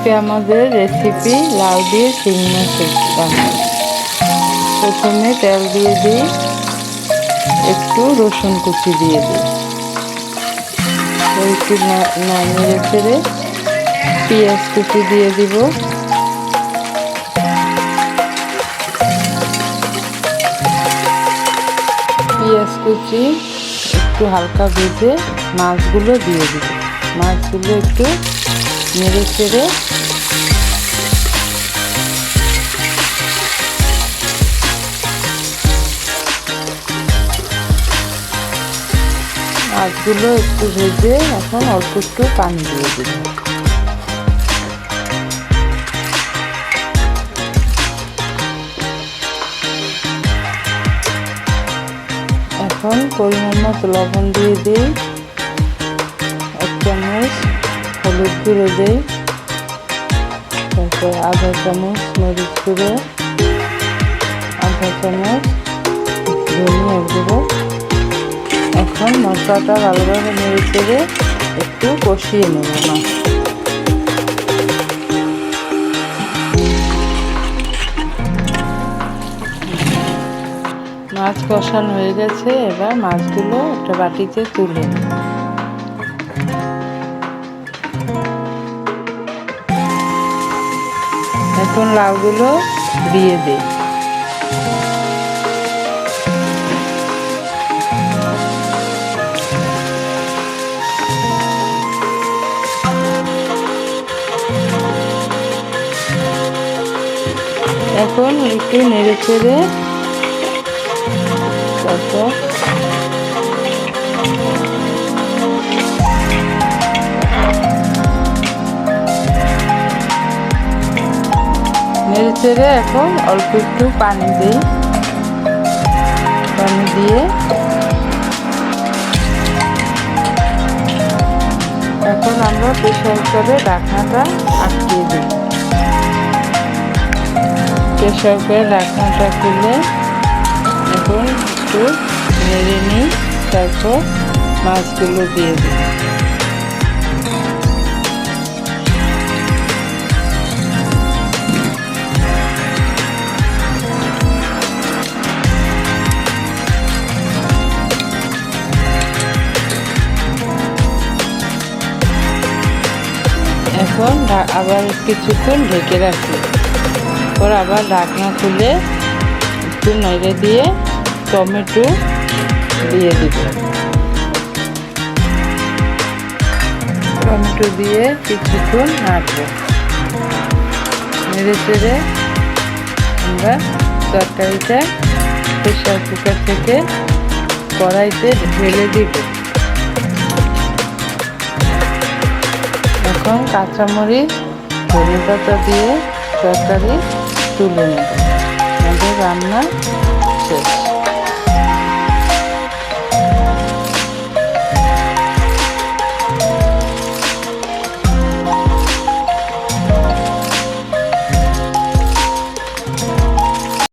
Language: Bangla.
আজকে আমাদের রেসিপি লাউ দিয়ে শিং মাছের রান্না। প্রথমে তেল দিয়ে দিই, একটু রসুন কুচি দিয়ে দিই, একটু নেড়ে চেড়ে পেঁয়াজ কুচি দিয়ে দিব। পেঁয়াজ কুচি একটু হালকা ভেজে মাছগুলো দিয়ে দিব। মাছগুলো একটু নেড়ে চেড়ে মাছগুলো একটু ভেজে এখন অল্প একটু পানি দিয়ে দিব। এখন পরিমাণ মতো লবণ দিয়ে দিই, 1 চামচ হলুদ গুঁড়ো দিই, তারপর আধা চামচ মরিচ গুঁড়ো, আধা চামচ ধনিয়া গুঁড়ো। এখন মশলাটা ভালোভাবে নেড়ে চেড়ে একটু কষিয়ে নেব। মাছ কষানো হয়ে গেছে, এবার মাছগুলো একটা বাটিতে তুলে নেব। এখন লাউগুলো দিয়ে দিই। এখন একটু নেড়ে চেড়ে তারপর নেড়ে চেড়ে এখন অল্প একটু পানি দিই। পানি দিয়ে এখন আমরা প্রেসার করে ঢাকনাটা আটকিয়ে দিই। প্রেসার করে ঢাকনাটা খুলে এখন একটু নেড়ে নিই, তারপর মাছগুলো দিয়ে দিই। এখন আবার কিছুক্ষণ ঢেকে রাখি, পর আবার ঢাকনা খুলে একটু নেড়ে দিয়ে টমেটো দিয়ে দিব। টমেটো দিয়ে কিছুক্ষণ নাড়ব। নেড়ে চেড়ে আমরা তরকারিটা প্রেসার কুকার থেকে কড়াইতে ঢেলে দিব। এখন কাঁচামরিচ ধনে পাতা দিয়ে তরকারি তুলে নেব। আমাদের রান্না শেষ।